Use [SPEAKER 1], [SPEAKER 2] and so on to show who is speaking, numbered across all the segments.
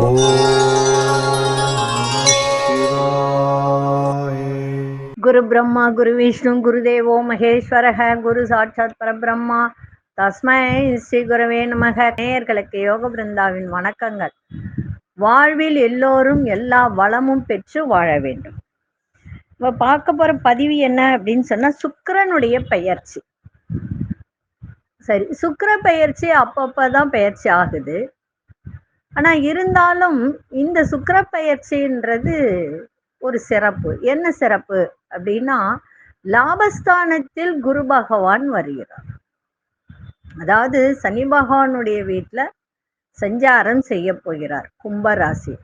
[SPEAKER 1] ஓம் சிவாய.
[SPEAKER 2] குரு பிரம்மா குரு விஷ்ணு குரு தேவோ மகேஸ்வரக குரு சாட்சாத் பரபிரம்மா தஸ்மை ஸ்ரீ குருவே நமக. நேயர்களுக்கு யோக பிருந்தாவின் வணக்கங்கள். வாழ்வில் எல்லோரும் எல்லா வளமும் பெற்று வாழ வேண்டும். இப்போ பார்க்க போற பதிவு என்ன அப்படின்னு சொன்னா, சுக்கிரனுடைய பெயர்ச்சி. சரி, சுக்கிர பெயர்ச்சி அப்பப்பதான் பெயர்ச்சி ஆகுது. ஆனா இருந்தாலும் இந்த சுக்கிர பெயர்ச்சின்றது ஒரு சிறப்பு. என்ன சிறப்பு அப்படின்னா, லாபஸ்தானத்தில் குரு பகவான் வருகிறார். அதாவது சனி பகவானுடைய வீட்டுல சஞ்சாரம் செய்ய போகிறார் கும்பராசி.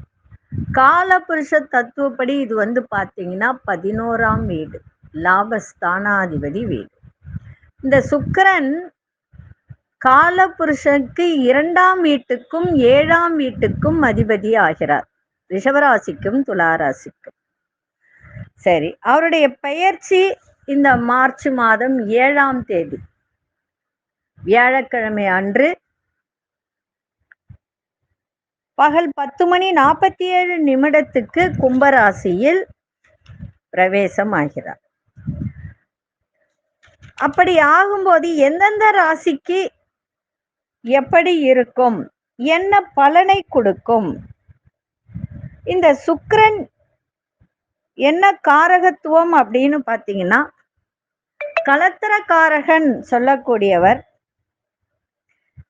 [SPEAKER 2] காலபுருஷ தத்துவப்படி இது பாத்தீங்கன்னா 11ஆம் வீடு, லாபஸ்தானாதிபதி வீடு. இந்த சுக்கிரன் காலபுருஷனுக்கு 2ஆம் வீட்டுக்கும் 7ஆம் வீட்டுக்கும் அதிபதி ஆகிறார், ரிஷபராசிக்கும் துளாராசிக்கும். சரி, அவருடைய பெயர்ச்சி இந்த மார்ச் மாதம் 7ஆம் தேதி வியாழக்கிழமை அன்று பகல் 10:47 கும்பராசியில் பிரவேசம் ஆகிறார். அப்படி ஆகும்போது எந்தெந்த ராசிக்கு எப்படி இருக்கும், என்ன பலனை கொடுக்கும், இந்த சுக்கிரன் என்ன காரகத்துவம் அப்படின்னு பாத்தீங்கன்னா, கலத்திரக்காரகன் சொல்லக்கூடியவர்.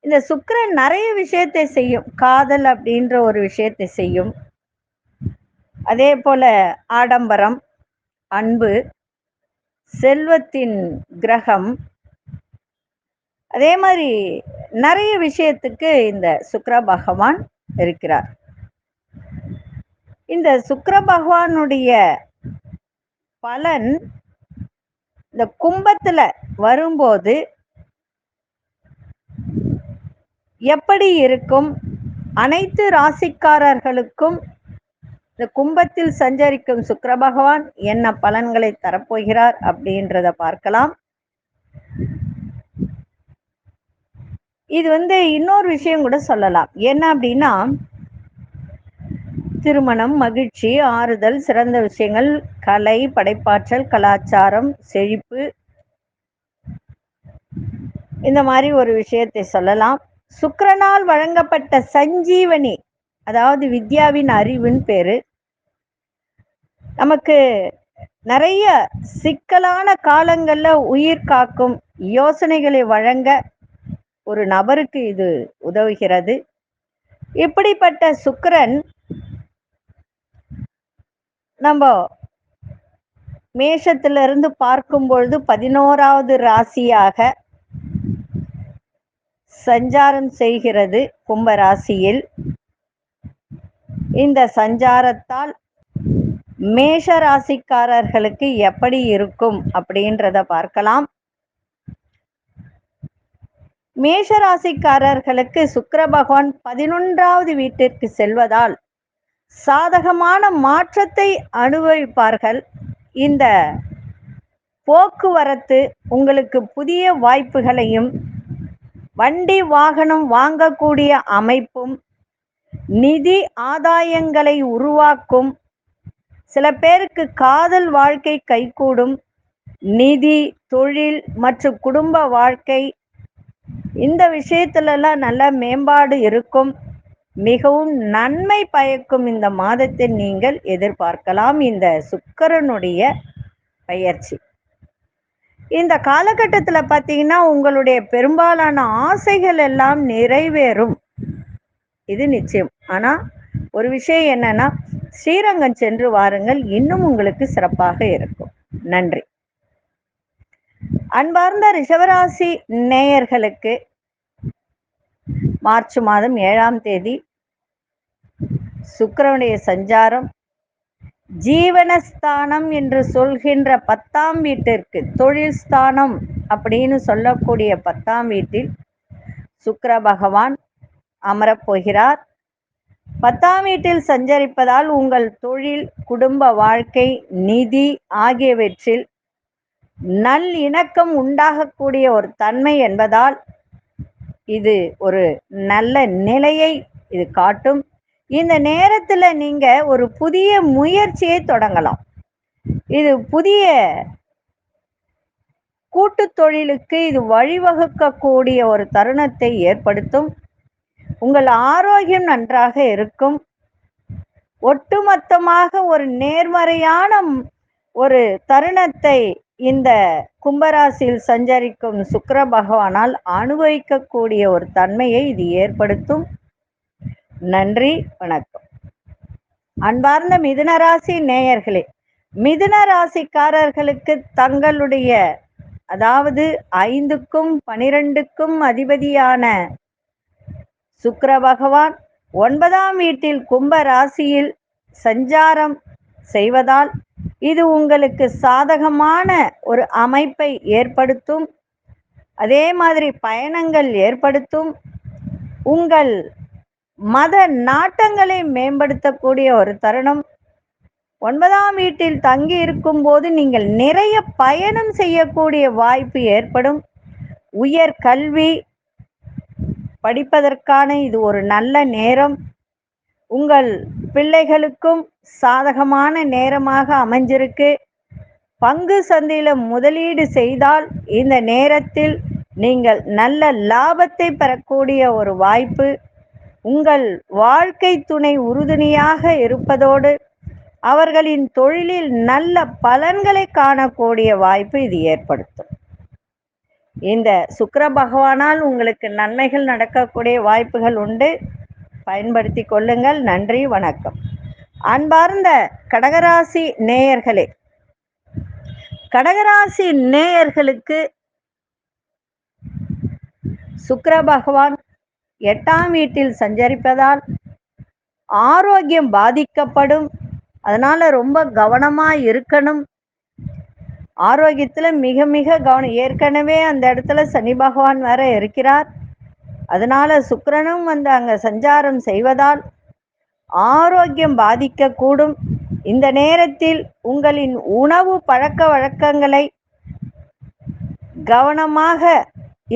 [SPEAKER 2] இந்த சுக்கிரன் நிறைய விஷயத்தை செய்யும். காதல் அப்படின்ற ஒரு விஷயத்தை செய்யும். அதே போல ஆடம்பரம், அன்பு, செல்வத்தின் கிரகம், அதே மாதிரி நிறைய விஷயத்துக்கு இந்த சுக்கிர பகவான் இருக்கிறார். இந்த சுக்கிர பகவானுடைய பலன் இந்த கும்பத்துல வரும்போது எப்படி இருக்கும், அனைத்து ராசிக்காரர்களுக்கும் இந்த கும்பத்தில் சஞ்சரிக்கும் சுக்கிர பகவான் என்ன பலன்களை தரப்போகிறார் அப்படின்றத பார்க்கலாம். இது இன்னொரு விஷயம் கூட சொல்லலாம். என்ன அப்படின்னா, திருமணம், மகிழ்ச்சி, ஆறுதல், சிறந்த விஷயங்கள், கலை, படைப்பாற்றல், கலாச்சாரம், செழிப்பு, இந்த மாதிரி ஒரு விஷயத்தை சொல்லலாம். சுக்கிரனால் வழங்கப்பட்ட சஞ்சீவனி, அதாவது வித்யாவின் அறிவின் பேரு, நமக்கு நிறைய சிக்கலான காலங்கள்ல உயிர் காக்கும் யோசனைகளை வழங்க ஒரு நபருக்கு இது உதவுகிறது. இப்படிப்பட்ட சுக்கிரன் நம்ம மேஷத்திலிருந்து பார்க்கும் பொழுது 11வது ராசியாக சஞ்சாரம் செய்கிறது கும்பராசியில். இந்த சஞ்சாரத்தால் மேஷ ராசிக்காரர்களுக்கு எப்படி இருக்கும் அப்படின்றத பார்க்கலாம். மேஷ ராசிக்காரர்களுக்கு சுக்கிர பகவான் 11வது வீட்டிற்கு செல்வதால் சாதகமான மாற்றத்தை அனுபவிப்பார்கள். இந்த போக்குவரத்து உங்களுக்கு புதிய வாய்ப்புகளையும், வண்டி வாகனம் வாங்கக்கூடிய அமைப்பும், நிதி ஆதாயங்களை உருவாக்கும். சில பேருக்கு காதல் வாழ்க்கை கைகூடும். நிதி, தொழில் மற்றும் குடும்ப வாழ்க்கை, இந்த விஷயத்திலெல்லாம் நல்ல மேம்பாடு இருக்கும். மிகவும் நன்மை பயக்கும் இந்த மாதத்தில் நீங்கள் எதிர்பார்க்கலாம் இந்த சுக்கிரனுடைய பெயர்ச்சி. இந்த காலகட்டத்தில் பார்த்தீங்கன்னா, உங்களுடைய பெரும்பாலான ஆசைகள் எல்லாம் நிறைவேறும், இது நிச்சயம். ஆனா ஒரு விஷயம் என்னன்னா, ஸ்ரீரங்கம் சென்று வாருங்கள், இன்னும் உங்களுக்கு சிறப்பாக இருக்கும். நன்றி. அன்பார்ந்த ரிஷபராசி நேயர்களுக்கு மார்ச் மாதம் 7ஆம் தேதி சுக்கிரனுடைய சஞ்சாரம் ஜீவனஸ்தானம் என்று சொல்கின்ற 10ஆம் வீட்டிற்கு, தொழில் ஸ்தானம் அப்படின்னு சொல்லக்கூடிய 10ஆம் வீட்டில் சுக்கிர பகவான் அமரப்போகிறார். 10ஆம் வீட்டில் சஞ்சரிப்பதால் உங்கள் தொழில், குடும்ப வாழ்க்கை, நிதி ஆகியவற்றில் நல்லிணக்கம் உண்டாகக்கூடிய ஒரு தன்மை என்பதால் இது ஒரு நல்ல நிலையை இது காட்டும். இந்த நேரத்துல நீங்க ஒரு புதிய முயற்சியை தொடங்கலாம். இது புதிய கூட்டு தொழிலுக்கு இது வழிவகுக்கக்கூடிய ஒரு தருணத்தை ஏற்படுத்தும். உங்கள் ஆரோக்கியம் நன்றாக இருக்கும். ஒட்டுமொத்தமாக ஒரு நேர்மறையான ஒரு தருணத்தை இந்த கும்பராசியில் சஞ்சரிக்கும் சுக்கிர பகவானால் அனுபவிக்கக்கூடிய ஒரு தன்மையை இது ஏற்படுத்தும். நன்றி, வணக்கம். அன்பார்ந்த மிதுன ராசி நேயர்களே, மிதுன ராசிக்காரர்களுக்கு தங்களுடைய அதாவது 5க்கும் 12க்கும் அதிபதியான சுக்கிர பகவான் 9ஆம் வீட்டில் கும்ப ராசியில் சஞ்சாரம் செய்வதால் இது உங்களுக்கு சாதகமான ஒரு அமைப்பை ஏற்படுத்தும். அதே மாதிரி பயணங்கள் ஏற்படுத்தும். உங்கள் மத நாட்டங்களை மேம்படுத்தக்கூடிய ஒரு தருணம். 9ஆம் வீட்டில் தங்கி இருக்கும் போது நீங்கள் நிறைய பயணம் செய்யக்கூடிய வாய்ப்பு ஏற்படும். உயர் கல்வி படிப்பதற்கான இது ஒரு நல்ல நேரம். உங்கள் பிள்ளைகளுக்கும் சாதகமான நேரமாக அமைஞ்சிருக்கு. பங்கு சந்தையில் முதலீடு செய்தால் இந்த நேரத்தில் நீங்கள் நல்ல லாபத்தை பெறக்கூடிய ஒரு வாய்ப்பு. உங்கள் வாழ்க்கை துணை உறுதுணையாக இருப்பதோடு அவர்களின் தொழிலில் நல்ல பலன்களை காணக்கூடிய வாய்ப்பு இது ஏற்படுத்தும். இந்த சுக்கிர பகவானால் உங்களுக்கு நன்மைகள் நடக்கக்கூடிய வாய்ப்புகள் உண்டு. பயன்படுத்தி கொள்ளுங்கள். நன்றி, வணக்கம். அன்பார்ந்த கடகராசி நேயர்களே, கடகராசி நேயர்களுக்கு சுக்கிர பகவான் 8ஆம் வீட்டில் சஞ்சரிப்பதால் ஆரோக்கியம் பாதிக்கப்படும். அதனால ரொம்ப கவனமா இருக்கணும். ஆரோக்கியத்துல மிக மிக கவனம். ஏற்கனவே அந்த இடத்துல சனி பகவான் வேற இருக்கிறார். அதனால சுக்கிரனும் அங்க சஞ்சாரம் செய்வதால் ஆரோக்கியம் பாதிக்கக்கூடும். இந்த நேரத்தில் உங்களின் உணவு பழக்க வழக்கங்களை கவனமாக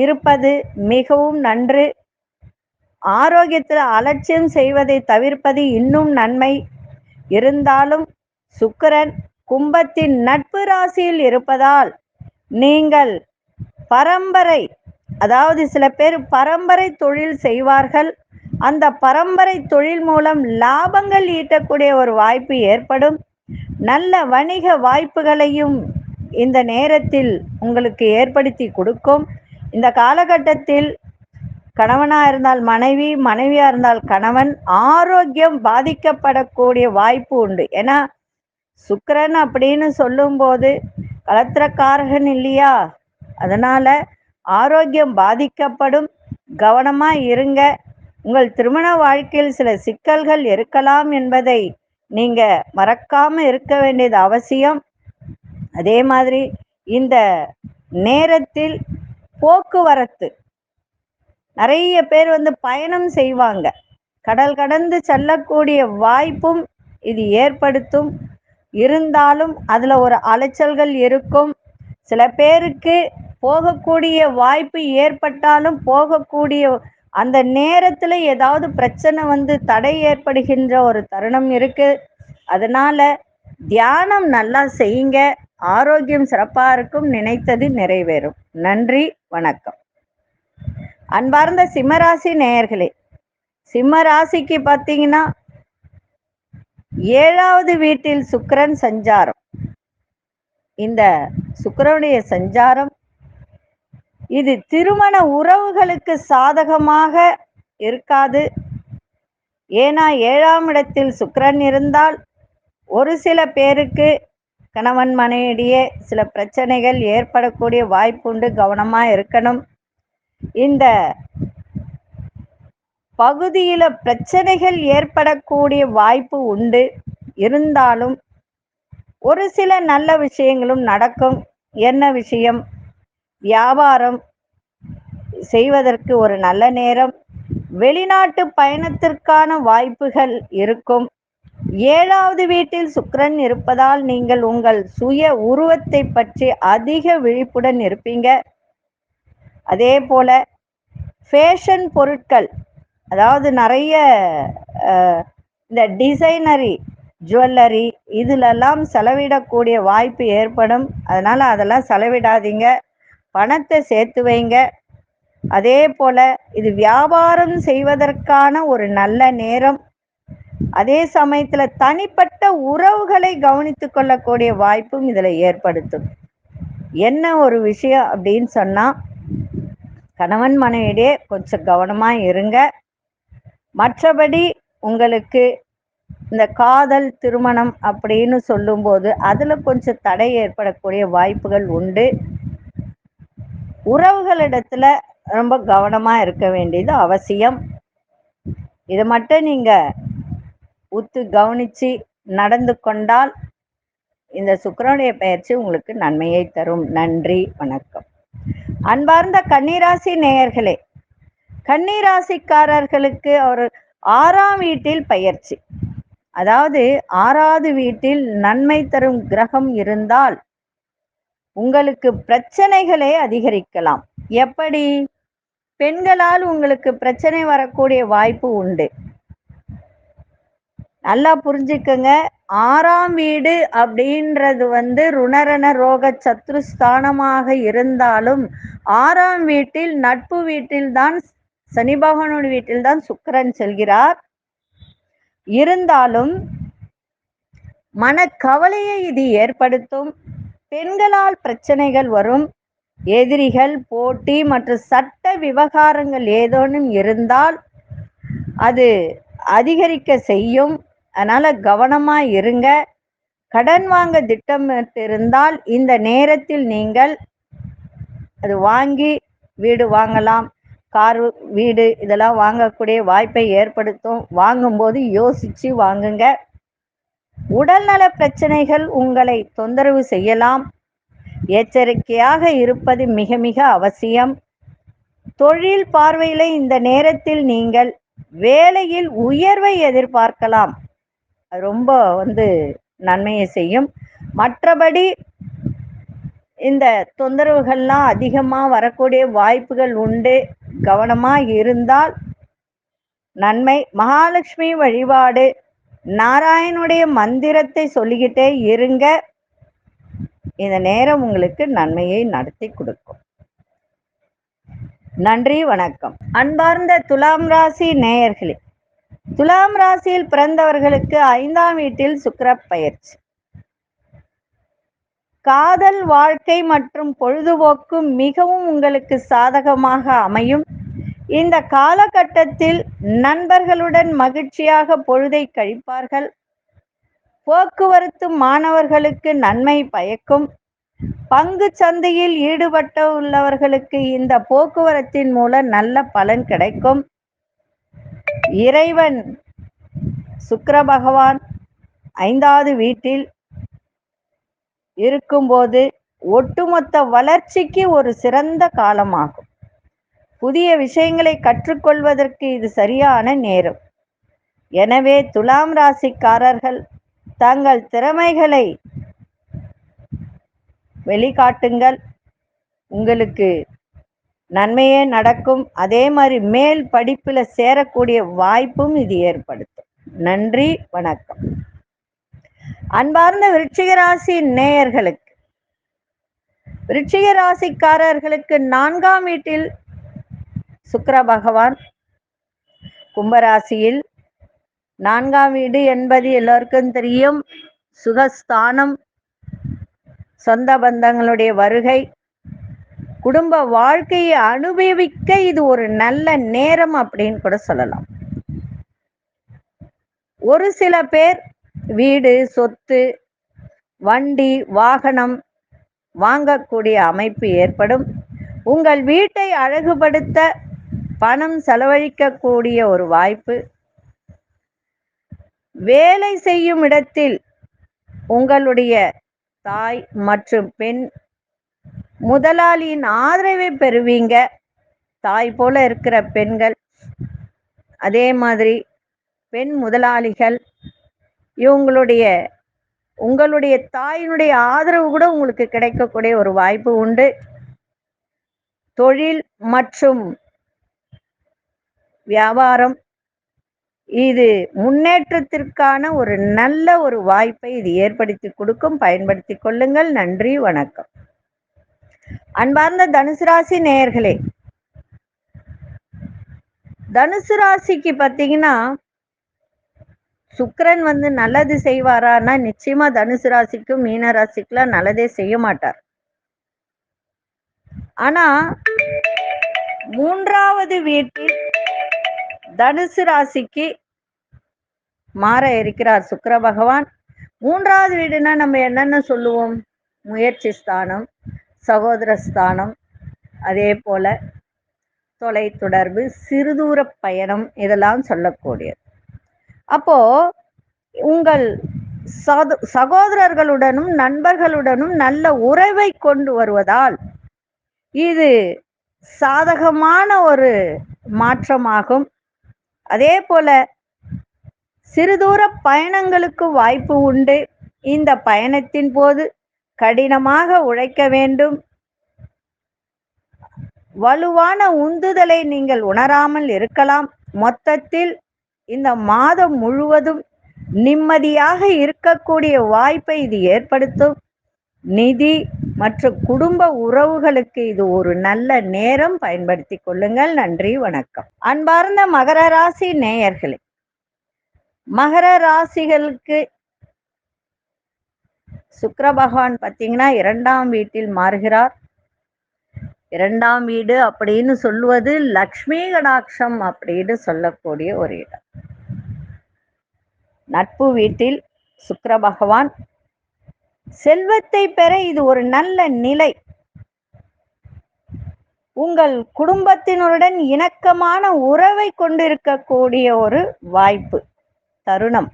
[SPEAKER 2] இருப்பது மிகவும் நன்று. ஆரோக்கியத்தில் அலட்சியம் செய்வதை தவிர்ப்பது இன்னும் நன்மை. இருந்தாலும் சுக்கிரன் கும்பத்தின் நட்பு ராசியில் இருப்பதால் நீங்கள் பரம்பரை, அதாவது சில பேர் பரம்பரை தொழில் செய்வார்கள். அந்த பரம்பரை தொழில் மூலம் லாபங்கள் ஈட்டக்கூடிய ஒரு வாய்ப்பு ஏற்படும். நல்ல வணிக வாய்ப்புகளையும் இந்த நேரத்தில் உங்களுக்கு ஏற்படுத்தி கொடுக்கும். இந்த காலகட்டத்தில் கணவனாக இருந்தால் மனைவி, மனைவியாக இருந்தால் கணவன் ஆரோக்கியம் பாதிக்கப்படக்கூடிய வாய்ப்பு உண்டு. ஏன்னா சுக்கிரன் அப்படின்னு சொல்லும்போது கலத்திரக்காரகன் இல்லையா? அதனால ஆரோக்கியம் பாதிக்கப்படும். கவனமாக இருங்க. உங்கள் திருமண வாழ்க்கையில் சில சிக்கல்கள் இருக்கலாம் என்பதை நீங்கள் மறக்காமல் இருக்க வேண்டியது அவசியம். அதே மாதிரி இந்த நேரத்தில் போக்குவரத்து, நிறைய பேர் பயணம் செய்வாங்க. கடல் கடந்து செல்லக்கூடிய வாய்ப்பும் இது ஏற்படுத்தும். இருந்தாலும் அதில் ஒரு அலைச்சல்கள் இருக்கும். சில பேருக்கு போகக்கூடிய வாய்ப்பு ஏற்பட்டாலும் போகக்கூடிய அந்த நேரத்தில் ஏதாவது பிரச்சனை தடை ஏற்படுகின்ற ஒரு தருணம் இருக்கு. அதனால தியானம் நல்லா செய்யுங்க. ஆரோக்கியம் சிறப்பாக இருக்கும். நினைத்தது நிறைவேறும். நன்றி, வணக்கம். அன்பார்ந்த சிம்மராசி நேயர்களே, சிம்ம ராசிக்கு பார்த்தீங்கன்னா 7வது வீட்டில் சுக்கிரன் சஞ்சாரம். இந்த சுக்கிரனுடைய சஞ்சாரம் இது திருமண உறவுகளுக்கு சாதகமாக இருக்காது. ஏன்னா 7ஆம் இடத்தில் சுக்கிரன் இருந்தால் ஒரு சில பேருக்கு கணவன் மனைவியிடையே சில பிரச்சனைகள் ஏற்படக்கூடிய வாய்ப்பு உண்டு. கவனமாக இருக்கணும். இந்த பகுதியில் பிரச்சனைகள் ஏற்படக்கூடிய வாய்ப்பு உண்டு. இருந்தாலும் ஒரு சில நல்ல விஷயங்களும் நடக்கும். என்ன விஷயம்? வியாபாரம் செய்வதற்கு ஒரு நல்ல நேரம். வெளிநாட்டு பயணத்திற்கான வாய்ப்புகள் இருக்கும். 7வது வீட்டில் சுக்கிரன் இருப்பதால் நீங்கள் உங்கள் சுய உருவத்தை பற்றி அதிக விழிப்புடன் இருப்பீங்க. அதே போல ஃபேஷன் பொருட்கள், அதாவது நிறைய இந்த டிசைனரி ஜுவல்லரி இதிலெல்லாம் செலவிடக்கூடிய வாய்ப்பு ஏற்படும். அதனால் அதெல்லாம் செலவிடாதீங்க, பணத்தை சேர்த்து வைங்க. அதே போல் இது வியாபாரம் செய்வதற்கான ஒரு நல்ல நேரம். அதே சமயத்தில் தனிப்பட்ட உறவுகளை கவனித்து கொள்ளக்கூடிய வாய்ப்பும் இதில் ஏற்படுத்தும். என்ன ஒரு விஷயம் அப்படின்னு சொன்னால், கணவன் மனைவியிடையே கொஞ்சம் கவனமாக இருங்க. மற்றபடி உங்களுக்கு இந்த காதல் திருமணம் அப்படின்னு சொல்லும்போது அதில் கொஞ்சம் தடை ஏற்படக்கூடிய வாய்ப்புகள் உண்டு. உறவுகளிடத்தில் ரொம்ப கவனமாக இருக்க வேண்டியது அவசியம். இதை மட்டும் நீங்கள் உத்து கவனித்து நடந்து கொண்டால் இந்த சுக்கிரனுடைய பெயர்ச்சி உங்களுக்கு நன்மையை தரும். நன்றி, வணக்கம். அன்பார்ந்த கன்னிராசி நேயர்களே, கன்னிராசிக்காரர்களுக்கு ஒரு 6ஆம் வீட்டில் பயிற்சி, அதாவது 6வது வீட்டில் நன்மை தரும் கிரகம் இருந்தால் உங்களுக்கு பிரச்சனைகளே அதிகரிக்கலாம். எப்படி? பெண்களால் உங்களுக்கு பிரச்சனை வரக்கூடிய வாய்ப்பு உண்டு. நல்லா புரிஞ்சுக்கங்க. 6ஆம் வீடு அப்படின்றது ருணரண ரோக சத்ருஸ்தானமாக இருந்தாலும் 6ஆம் வீட்டில் நட்பு வீட்டில்தான், சனி பகவானுடைய வீட்டில்தான் சுக்கிரன் செல்கிறார். இருந்தாலும் மனக்கவலையை இது ஏற்படுத்தும். பெண்களால் பிரச்சனைகள் வரும். எதிரிகள், போட்டி மற்றும் சட்ட விவகாரங்கள் ஏதேனும் இருந்தால் அது அதிகரிக்க செய்யும். அதனால கவனமா இருங்க. கடன் வாங்க திட்டமிட்டிருந்தால் இந்த நேரத்தில் நீங்கள் அது வாங்கி வீடு வாங்கலாம். கார், வீடு இதெல்லாம் வாங்கக்கூடிய வாய்ப்பை ஏற்படுத்தும். வாங்கும்போது யோசிச்சு வாங்குங்க. உடல்நல பிரச்சனைகள் உங்களை தொந்தரவு செய்யலாம். எச்சரிக்கையாக இருப்பது மிக மிக அவசியம். தொழில் பார்வையில் இந்த நேரத்தில் நீங்கள் வேலையில் உயர்வை எதிர்பார்க்கலாம். அது ரொம்ப நன்மையை செய்யும். மற்றபடி இந்த தொந்தரவுகள்லாம் அதிகமாக வரக்கூடிய வாய்ப்புகள் உண்டு. கவனமாக இருந்தால் நன்மை. மகாலட்சுமி வழிபாடு, நாராயணனுடைய மந்திரத்தை சொல்லிக்கிட்டே இருங்க. இந்த நேரம் உங்களுக்கு நன்மையை நடத்தி கொடுக்கும். நன்றி, வணக்கம். அன்பார்ந்த துலாம் ராசி நேயர்களே, துலாம் ராசியில் பிறந்தவர்களுக்கு 5ஆம் வீட்டில் சுக்கிர பயிற்சி. காதல் வாழ்க்கை மற்றும் பொழுதுபோக்கு மிகவும் உங்களுக்கு சாதகமாக அமையும். இந்த காலகட்டத்தில் நண்பர்களுடன் மகிழ்ச்சியாக பொழுதை கழிப்பார்கள். போக்குவரத்து மாணவர்களுக்கு நன்மை பயக்கும். பங்கு சந்தையில் ஈடுபட்ட உள்ளவர்களுக்கு இந்த போக்குவரத்தின் மூலம் நல்ல பலன் கிடைக்கும். இறைவன் சுக்கிர பகவான் 5வது வீட்டில் இருக்கும்போது ஒட்டுமொத்த வளர்ச்சிக்கு ஒரு சிறந்த காலமாகும். புதிய விஷயங்களை கற்றுக்கொள்வதற்கு இது சரியான நேரம். எனவே துலாம் ராசிக்காரர்கள் தங்கள் திறமைகளை வெளிக்காட்டுங்கள். உங்களுக்கு நன்மையே நடக்கும். அதே மாதிரி மேல் படிப்பில் சேரக்கூடிய வாய்ப்பும் இது ஏற்படுத்தும். நன்றி, வணக்கம். அன்பார்ந்த விருச்சிக ராசி நேயர்களுக்கு, விருச்சிக ராசிக்காரர்களுக்கு 4ஆம் வீட்டில் சுக்கிர பகவான், கும்பராசியில் 4ஆம் வீடு என்பது எல்லோருக்கும் தெரியும். சுகஸ்தானம், சொந்த பந்தங்களுடைய வருகை, குடும்ப வாழ்க்கையை அனுபவிக்க இது ஒரு நல்ல நேரம் அப்படின்னு கூட சொல்லலாம். ஒரு சில பேர் வீடு, சொத்து, வண்டி, வாகனம் வாங்கக்கூடிய அமைப்பு ஏற்படும். உங்கள் வீட்டை அழகுபடுத்த பணம் செலவழிக்கக்கூடிய ஒரு வாய்ப்பு. வேலை செய்யும் இடத்தில் உங்களுடைய தாய் மற்றும் பெண் முதலாளியின் ஆதரவை பெறுவீங்க. தாய் போல இருக்கிற பெண்கள், அதே மாதிரி பெண் முதலாளிகள், உங்களுடைய தாயினுடைய ஆதரவு கூட உங்களுக்கு கிடைக்கக்கூடிய ஒரு வாய்ப்பு உண்டு. தொழில் மற்றும் வியாபாரம் இது முன்னேற்றத்திற்கான ஒரு நல்ல ஒரு வாய்ப்பை இது ஏற்படுத்தி கொடுக்கும். பயன்படுத்தி கொள்ளுங்கள். நன்றி, வணக்கம். அன்பார்ந்த தனுசு ராசி நேயர்களே, தனுசு ராசிக்கு பார்த்தீங்கன்னா சுக்கிரன் நல்லது செய்வாரான்னா நிச்சயமா தனுசு ராசிக்கும் மீன ராசிக்குலாம் நல்லதே செய்ய மாட்டார். ஆனா 3வது வீட்டில் தனுசு ராசிக்கு மாற இருக்கிறார் சுக்கிர பகவான். 3வது வீடுனா நம்ம என்னென்ன சொல்லுவோம்? முயற்சி ஸ்தானம், சகோதர ஸ்தானம், அதே போல தொலை தொடர்பு, சிறுதூர பயணம், இதெல்லாம் சொல்லக்கூடியது. அப்போ உங்கள் சகோதரர்களுடனும் நண்பர்களுடனும் நல்ல உறவை கொண்டு வருவதால் இது சாதகமான ஒரு மாற்றமாகும். அதே போல சிறுதூர பயணங்களுக்கு வாய்ப்பு உண்டு. இந்த பயணத்தின் போது கடினமாக உழைக்க வேண்டும். வலுவான உந்துதலை நீங்கள் உணராமல் இருக்கலாம். மொத்தத்தில் இந்த மாதம் முழுவதும் நிம்மதியாக இருக்கக்கூடிய வாய்ப்பை இது ஏற்படுத்தும். நிதி மற்றும் குடும்ப உறவுகளுக்கு இது ஒரு நல்ல நேரம். பயன்படுத்தி கொள்ளுங்கள். நன்றி, வணக்கம். அன்பார்ந்த மகர ராசி நேயர்களே, மகர ராசிகளுக்கு சுக்கிர பகவான் பார்த்தீங்கன்னா 2ஆம் வீட்டில் மாறுகிறார். 2ஆம் வீடு அப்படின்னு சொல்லுவது லக்ஷ்மி கடாட்சம் அப்படின்னு சொல்லக்கூடிய ஒரு இடம். நட்பு வீட்டில் சுக்கிர பகவான் செல்வத்தை பெற இது ஒரு நல்ல நிலை. உங்கள் குடும்பத்தினருடன் இணக்கமான உறவை கொண்டிருக்கக்கூடிய ஒரு வாய்ப்பு தருணம்.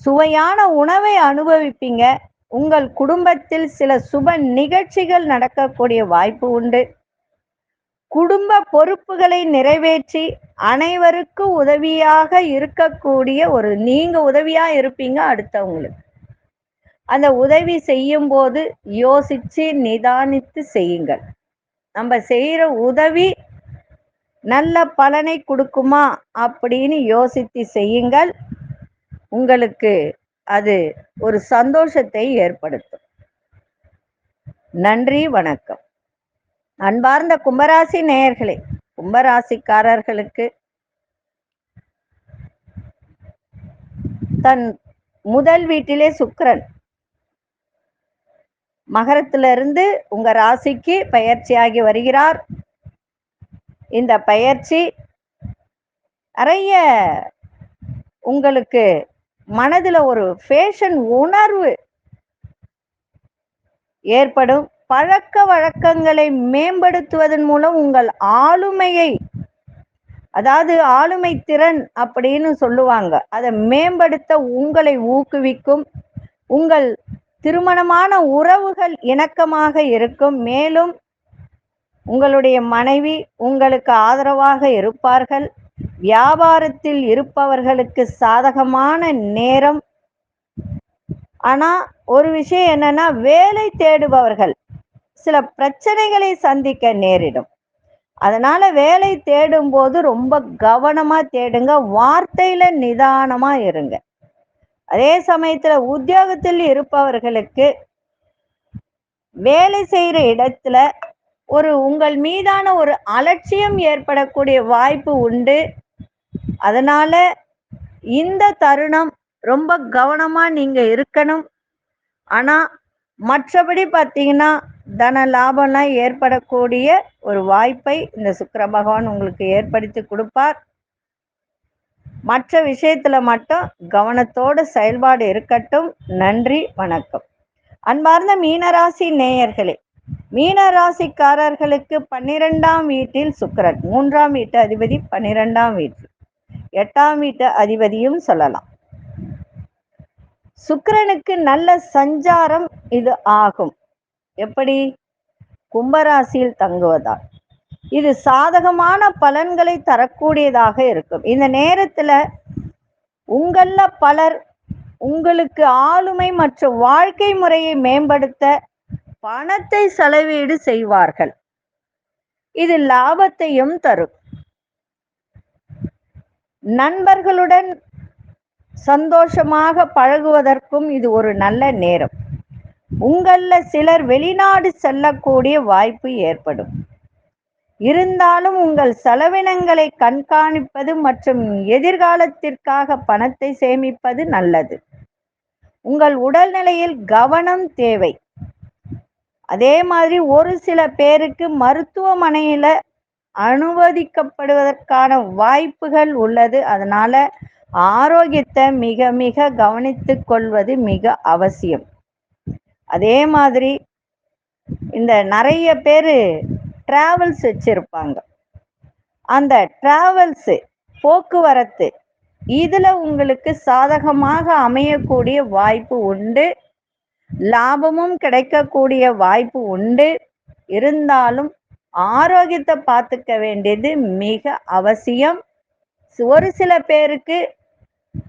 [SPEAKER 2] சுவையான உணவை அனுபவிப்பீங்க. உங்கள் குடும்பத்தில் சில சுப நிகழ்ச்சிகள் நடக்கக்கூடிய வாய்ப்பு உண்டு. குடும்ப பொறுப்புகளை நிறைவேற்றி அனைவருக்கும் உதவியாக இருக்கக்கூடிய நீங்க உதவியா இருப்பீங்க அடுத்தவங்களுக்கு. அந்த உதவி செய்யும் போது யோசிச்சு நிதானித்து செய்யுங்கள். நம்ம செய்யற உதவி நல்ல பலனை கொடுக்குமா அப்படின்னு யோசித்து செய்யுங்கள். உங்களுக்கு அது ஒரு சந்தோஷத்தை ஏற்படுத்தும். நன்றி, வணக்கம். அன்பார்ந்த கும்பராசி நேயர்களே, கும்பராசிக்காரர்களுக்கு தன் முதல் வீட்டிலே சுக்கிரன் மகரத்திலிருந்து உங்க ராசிக்கு பயிற்சியாகி வருகிறார். இந்த பயிற்சி நிறைய உங்களுக்கு மனதில் ஒரு ஃபேஷன் உணர்வு ஏற்படும். பழக்க வழக்கங்களை மேம்படுத்துவதன் மூலம் உங்கள் ஆளுமையை, அதாவது ஆளுமை திறன் அப்படின்னு சொல்லுவாங்க, அதை மேம்படுத்த உங்களை ஊக்குவிக்கும். உங்கள் திருமணமான உறவுகள் இணக்கமாக இருக்கும். மேலும் உங்களுடைய மனைவி உங்களுக்கு ஆதரவாக இருப்பார்கள். வியாபாரத்தில் இருப்பவர்களுக்கு சாதகமான நேரம். ஆனா ஒரு விஷயம் என்னன்னா, வேலை தேடுபவர்கள் சில பிரச்சனைகளை சந்திக்க நேரிடும். அதனால வேலை தேடும் போது ரொம்ப கவனமா தேடுங்க. வார்த்தையில நிதானமா இருங்க. அதே சமயத்துல உத்தியோகத்தில் இருப்பவர்களுக்கு வேலை செய்யற இடத்துல உங்கள் மீதான ஒரு அலட்சியம் ஏற்படக்கூடிய வாய்ப்பு உண்டு. அதனால இந்த தருணம் ரொம்ப கவனமா நீங்க இருக்கணும். ஆனா மற்றபடி பார்த்தீங்கன்னா தன லாபம்லாம் ஏற்படக்கூடிய ஒரு வாய்ப்பை இந்த சுக்கிர பகவான் உங்களுக்கு ஏற்படுத்தி கொடுப்பார். மற்ற விஷயத்துல மட்டும் கவனத்தோடு செயல்பாடு இருக்கட்டும். நன்றி, வணக்கம். அன்பார்ந்த மீனராசி நேயர்களே, மீனராசிக்காரர்களுக்கு 12ஆம் வீட்டில் சுக்கிரன், 3ஆம் வீட்டு அதிபதி 12ஆம் வீட்டில், 8ஆம் வீட்டு அதிபதியும் சொல்லலாம். சுக்கிரனுக்கு நல்ல சஞ்சாரம் இது ஆகும். எப்படி? கும்பராசியில் தங்குவதால் இது சாதகமான பலன்களை தரக்கூடியதாக இருக்கும். இந்த நேரத்துல உங்கள பலர் உங்களுக்கு ஆளுமை மற்றும் வாழ்க்கை முறையை மேம்படுத்த பணத்தை செலவீடு செய்வார்கள். இது லாபத்தையும் தரும். நண்பர்களுடன் சந்தோஷமாக பழகுவதற்கும் இது ஒரு நல்ல நேரம். உங்கள சிலர் வெளிநாடு செல்லக்கூடிய வாய்ப்பு ஏற்படும். இருந்தாலும் உங்கள் செலவினங்களை கண்காணிப்பது மற்றும் எதிர்காலத்திற்காக பணத்தை சேமிப்பது நல்லது. உங்கள் உடல்நிலையில் கவனம் தேவை. அதே மாதிரி ஒரு சில பேருக்கு மருத்துவமனையில அனுமதிக்கப்படுவதற்கான வாய்ப்புகள் உள்ளது. அதனால ஆரோக்கியத்தை மிக மிக கவனித்துக் கொள்வது மிக அவசியம். அதே மாதிரி இந்த நிறைய பேர் டிராவல்ஸ் வச்சிருப்பாங்க. அந்த டிராவல்ஸ் போக்குவரத்து இதுல உங்களுக்கு சாதகமாக அமையக்கூடிய வாய்ப்பு உண்டு. லாபமும் கிடைக்கக்கூடிய வாய்ப்பு உண்டு. இருந்தாலும் ஆரோக்கியத்தை பார்த்துக்க வேண்டியது மிக அவசியம். ஒரு சில பேருக்கு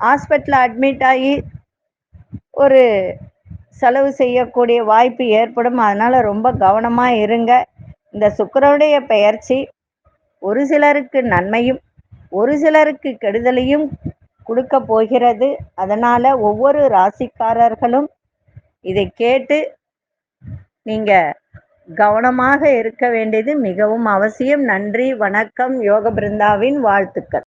[SPEAKER 2] ஹாஸ்பிட்டல் அட்மிட் ஆகி ஒரு செலவு செய்யக்கூடிய வாய்ப்பு ஏற்படும். அதனால ரொம்ப கவனமா இருங்க. இந்த சுக்கிரனுடைய பெயர்ச்சி ஒரு சிலருக்கு நன்மையும் ஒரு சிலருக்கு கெடுதலையும் கொடுக்க போகிறது. அதனால ஒவ்வொரு ராசிக்காரர்களும் இதை கேட்டு நீங்க கவனமாக இருக்க வேண்டியது மிகவும் அவசியம். நன்றி, வணக்கம். யோக பிருந்தாவின் வாழ்த்துக்கள்.